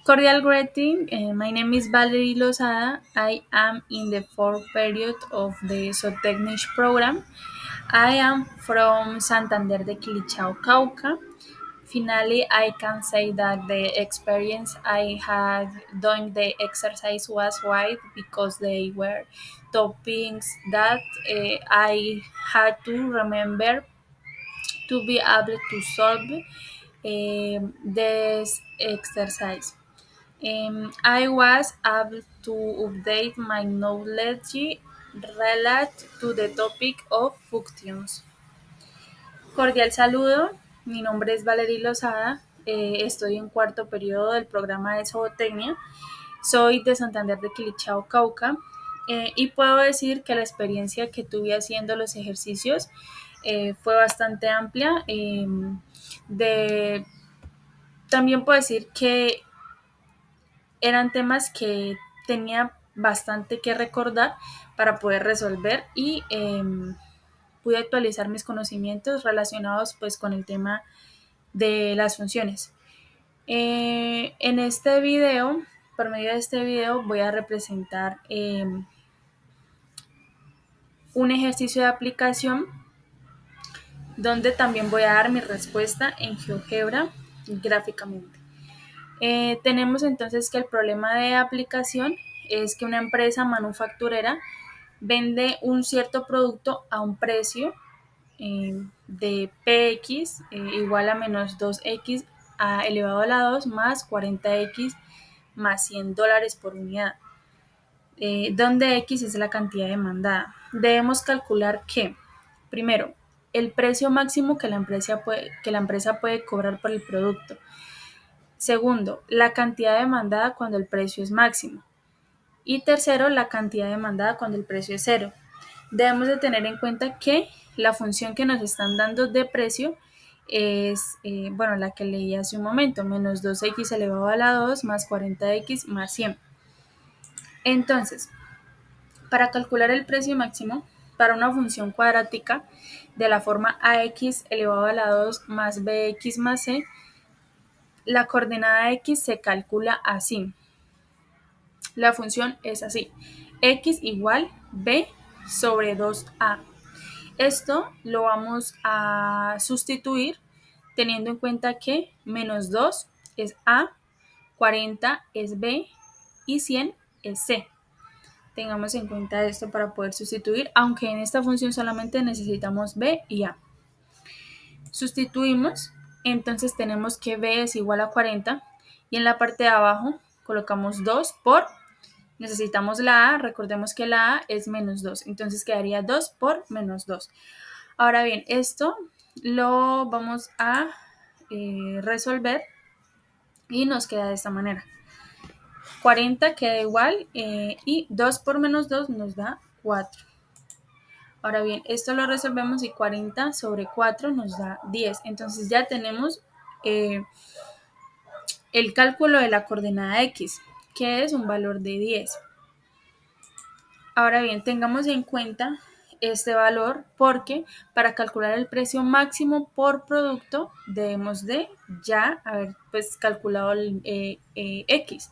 Cordial greeting. My name is Valerie Lozada. I am in the fourth period of the Zootechnic program. I am from Santander de Quilichao, Cauca. Finally, I can say that the experience I had doing the exercise was wide because they were topics that I had to remember to be able to solve this exercise. I was able to update my knowledge related to the topic of functions. Cordial saludo, mi nombre es Valerie Lozada, estoy en cuarto periodo del programa de zootecnia, soy de Santander de Quilichao, Cauca, y puedo decir que la experiencia que tuve haciendo los ejercicios fue bastante amplia. De, También puedo decir que eran temas que tenía bastante que recordar para poder resolver y pude actualizar mis conocimientos relacionados pues con el tema de las funciones. En este video, por medio de este video, voy a representar un ejercicio de aplicación donde también voy a dar mi respuesta en GeoGebra gráficamente. Tenemos entonces que el problema de aplicación es que una empresa manufacturera vende un cierto producto a un precio de px igual a menos 2x elevado a la 2 más 40x más $100 por unidad, donde x es la cantidad demandada. Debemos calcular que, primero, el precio máximo que la empresa puede cobrar por el producto. Segundo, la cantidad demandada cuando el precio es máximo. Y tercero, la cantidad demandada cuando el precio es cero. Debemos de tener en cuenta que la función que nos están dando de precio es, la que leí hace un momento, menos 2x elevado a la 2 más 40x más 100. Entonces, para calcular el precio máximo para una función cuadrática de la forma ax elevado a la 2 más bx más c, la coordenada x se calcula así. La función es así: x igual b sobre 2a. Esto lo vamos a sustituir teniendo en cuenta que menos 2 es a, 40 es b y 100 es c. Tengamos en cuenta esto para poder sustituir, aunque en esta función solamente necesitamos b y a. Sustituimos, entonces tenemos que b es igual a 40 y en la parte de abajo colocamos 2 por, necesitamos la a, recordemos que la a es menos 2, entonces quedaría 2 por menos 2. Ahora bien, esto lo vamos a resolver y nos queda de esta manera. 40 queda igual y 2 por menos 2 nos da 4. Ahora bien, esto lo resolvemos y 40 sobre 4 nos da 10. Entonces ya tenemos el cálculo de la coordenada x, que es un valor de 10. Ahora bien, tengamos en cuenta este valor porque para calcular el precio máximo por producto debemos de ya haber pues calculado el x,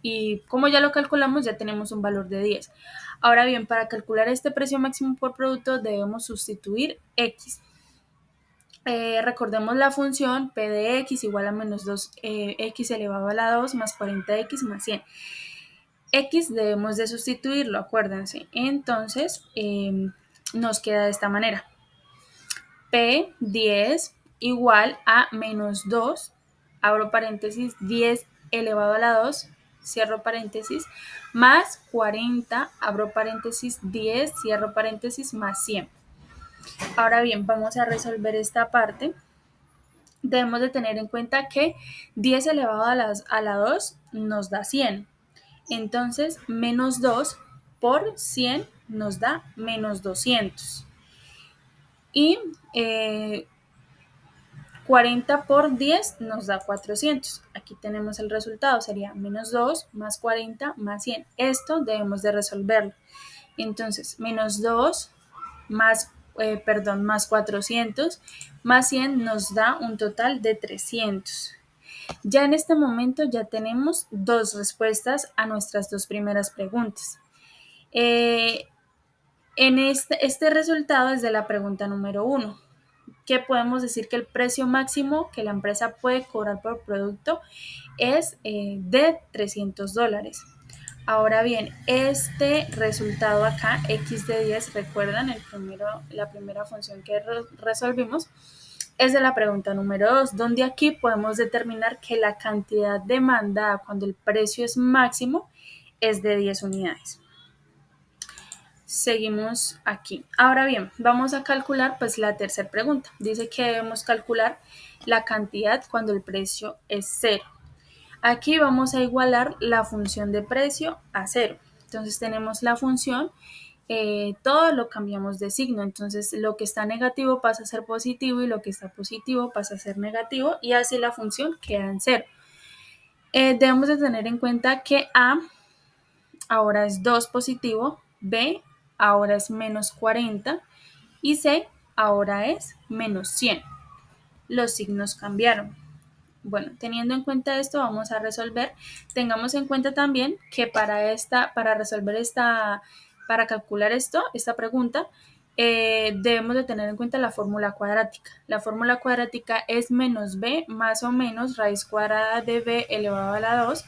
y como ya lo calculamos ya tenemos un valor de 10. Ahora bien, para calcular este precio máximo por producto debemos sustituir x. Recordemos la función p de x igual a menos 2x elevado a la 2 más 40x más 100. X debemos de sustituirlo, acuérdense. Entonces, nos queda de esta manera. P10 igual a menos 2, abro paréntesis, 10 elevado a la 2, cierro paréntesis, más 40, abro paréntesis, 10, cierro paréntesis, más 100. Ahora bien, vamos a resolver esta parte. Debemos de tener en cuenta que 10 elevado a la 2 nos da 100. Entonces, menos 2 por 100 nos da menos 200. Y 40 por 10 nos da 400. Aquí tenemos el resultado, sería menos 2 más 40 más 100. Esto debemos de resolverlo. Entonces, menos 2 más 400 más 100 nos da un total de 300. Ya en este momento ya tenemos dos respuestas a nuestras dos primeras preguntas. En este resultado es de la pregunta número 1, que podemos decir que el precio máximo que la empresa puede cobrar por producto es de $300. Ahora bien, este resultado acá, x de 10, recuerdan la primera función que resolvimos, es de la pregunta número 2, donde aquí podemos determinar que la cantidad demandada cuando el precio es máximo es de 10 unidades. Seguimos aquí. Ahora bien, vamos a calcular pues la tercera pregunta. Dice que debemos calcular la cantidad cuando el precio es 0. Aquí vamos a igualar la función de precio a 0. Entonces tenemos la función, todo lo cambiamos de signo. Entonces lo que está negativo pasa a ser positivo y lo que está positivo pasa a ser negativo y así la función queda en 0. Debemos de tener en cuenta que A ahora es 2 positivo, B ahora es menos 40 y C ahora es menos 100. Los signos cambiaron. Bueno, teniendo en cuenta esto, vamos a resolver. Tengamos en cuenta también que para resolver para calcular esta pregunta, debemos de tener en cuenta la fórmula cuadrática. La fórmula cuadrática es menos b más o menos raíz cuadrada de b elevado a la 2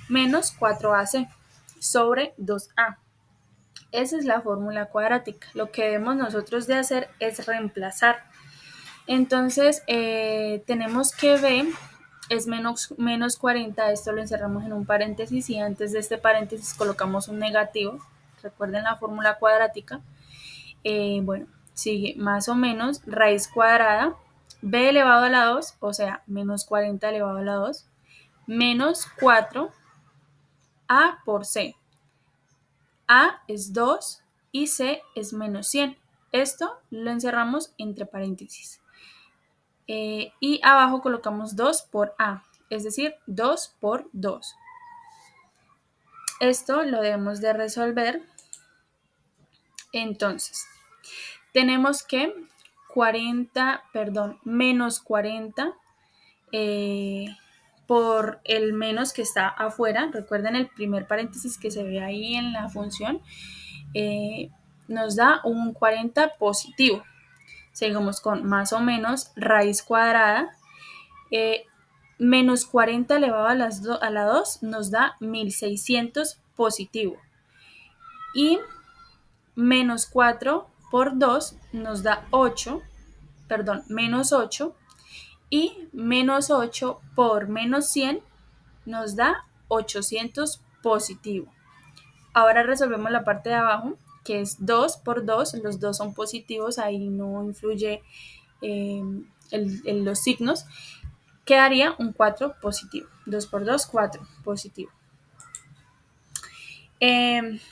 menos 4ac sobre 2a. Esa es la fórmula cuadrática. Lo que debemos nosotros de hacer es reemplazar. Entonces, tenemos que b es menos 40, esto lo encerramos en un paréntesis y antes de este paréntesis colocamos un negativo. Recuerden la fórmula cuadrática. Bueno, sigue más o menos raíz cuadrada, b elevado a la 2, o sea, menos 40 elevado a la 2, menos 4, a por c. A es 2 y C es menos 100. Esto lo encerramos entre paréntesis. Y abajo colocamos 2 por A, es decir, 2 por 2. Esto lo debemos de resolver. Entonces, tenemos que menos 40 por el menos que está afuera. Recuerden el primer paréntesis que se ve ahí en la función. Nos da un 40 positivo. Seguimos con más o menos raíz cuadrada. Menos 40 elevado a la 2 nos da 1600 positivo. Y menos 4 por 2 nos da 8, perdón, menos 8. Y menos 8 por menos 100 nos da 800 positivo. Ahora resolvemos la parte de abajo, que es 2 por 2, los dos son positivos, ahí no influye los signos, quedaría un 4 positivo. 2 por 2, 4 positivo.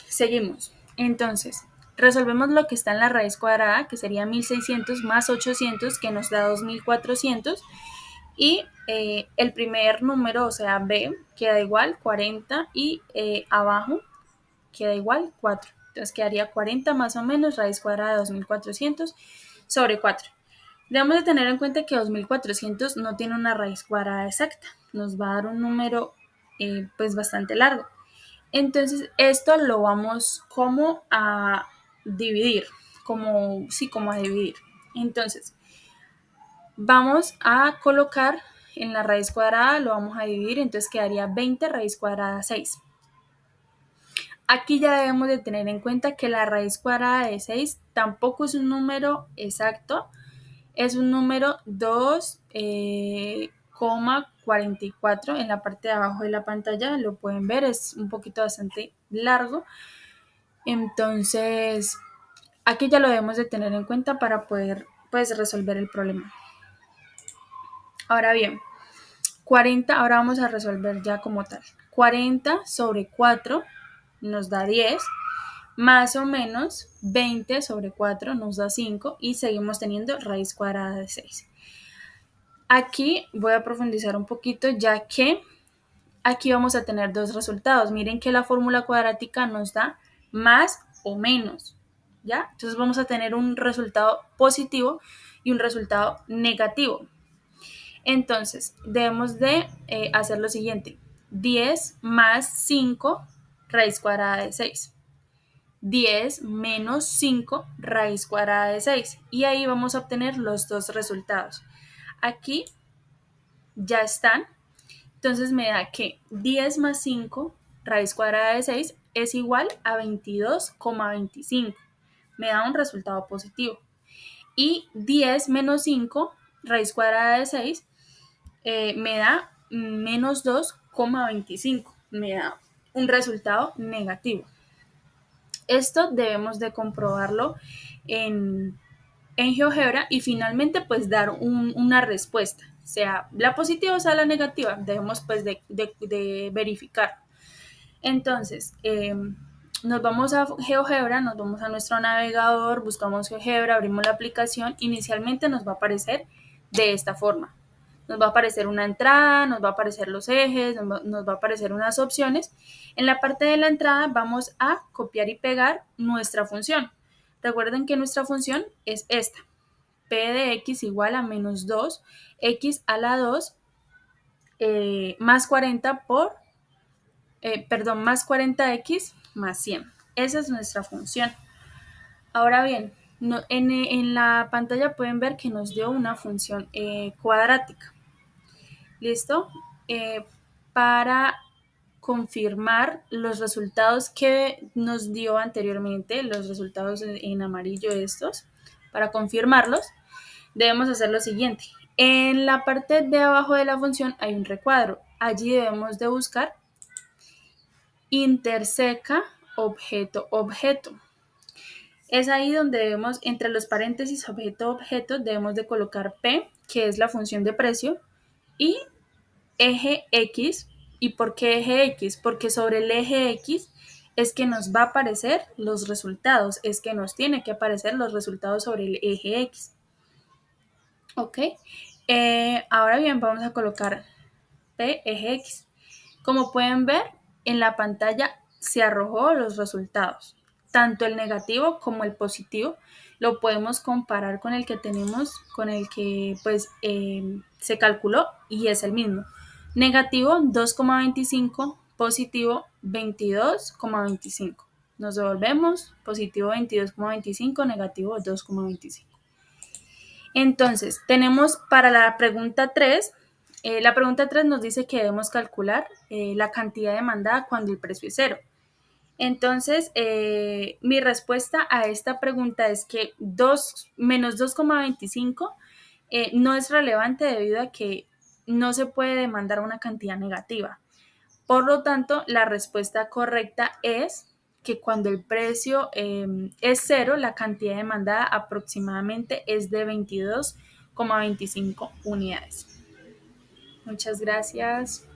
Seguimos. Entonces, resolvemos lo que está en la raíz cuadrada, que sería 1600 más 800, que nos da 2400. Y el primer número, o sea, b, queda igual 40 y abajo queda igual 4. Entonces quedaría 40 más o menos raíz cuadrada de 2400 sobre 4. Debemos de tener en cuenta que 2400 no tiene una raíz cuadrada exacta. Nos va a dar un número pues bastante largo. Entonces esto lo vamos como a dividir. Como a dividir. Entonces vamos a colocar en la raíz cuadrada, lo vamos a dividir, entonces quedaría 20 raíz cuadrada 6. Aquí ya debemos de tener en cuenta que la raíz cuadrada de 6 tampoco es un número exacto, es un número 2,44. En la parte de abajo de la pantalla lo pueden ver, es un poquito bastante largo. Entonces, aquí ya lo debemos de tener en cuenta para poder pues resolver el problema. Ahora bien, 40, ahora vamos a resolver ya como tal. 40 sobre 4 nos da 10, más o menos 20 sobre 4 nos da 5 y seguimos teniendo raíz cuadrada de 6. Aquí voy a profundizar un poquito ya que aquí vamos a tener dos resultados. Miren que la fórmula cuadrática nos da más o menos, ¿ya? Entonces vamos a tener un resultado positivo y un resultado negativo. Entonces, debemos de hacer lo siguiente. 10 más 5 raíz cuadrada de 6. 10 menos 5 raíz cuadrada de 6. Y ahí vamos a obtener los dos resultados. Aquí ya están. Entonces me da que 10 más 5 raíz cuadrada de 6 es igual a 22,25. Me da un resultado positivo. Y 10 menos 5 raíz cuadrada de 6 me da menos 2,25. Me da un resultado negativo. Esto debemos de comprobarlo en GeoGebra y finalmente pues dar una respuesta, sea la positiva o sea la negativa, debemos pues de verificar. Entonces, nos vamos a GeoGebra, nos vamos a nuestro navegador, buscamos GeoGebra, abrimos la aplicación, inicialmente nos va a aparecer de esta forma. Nos va a aparecer una entrada, nos va a aparecer los ejes, nos va a aparecer unas opciones. En la parte de la entrada vamos a copiar y pegar nuestra función. Recuerden que nuestra función es esta. P de x igual a menos 2, x a la 2 más 40 más 40x más 100. Esa es nuestra función. Ahora bien, en la pantalla pueden ver que nos dio una función cuadrática. ¿Listo? Para confirmar los resultados que nos dio anteriormente, los resultados en amarillo estos, para confirmarlos, debemos hacer lo siguiente. En la parte de abajo de la función hay un recuadro. Allí debemos de buscar interseca objeto objeto. Es ahí donde debemos, entre los paréntesis objeto objeto, debemos de colocar P, que es la función de precio, y eje X. ¿Y por qué eje X? Porque sobre el eje X es que nos va a aparecer los resultados, es que nos tiene que aparecer los resultados sobre el eje X. ¿Ok? Ahora bien, vamos a colocar P eje X. Como pueden ver, en la pantalla se arrojó los resultados. Tanto el negativo como el positivo lo podemos comparar con el que tenemos, con el que pues se calculó y es el mismo. Negativo 2,25, positivo 22,25. Nos devolvemos, positivo 22,25, negativo 2,25. Entonces, tenemos para la pregunta 3, la pregunta 3 nos dice que debemos calcular la cantidad demandada cuando el precio es cero. Entonces, mi respuesta a esta pregunta es que menos 2,25 no es relevante debido a que no se puede demandar una cantidad negativa. Por lo tanto, la respuesta correcta es que cuando el precio es cero, la cantidad demandada aproximadamente es de 22,25 unidades. Muchas gracias.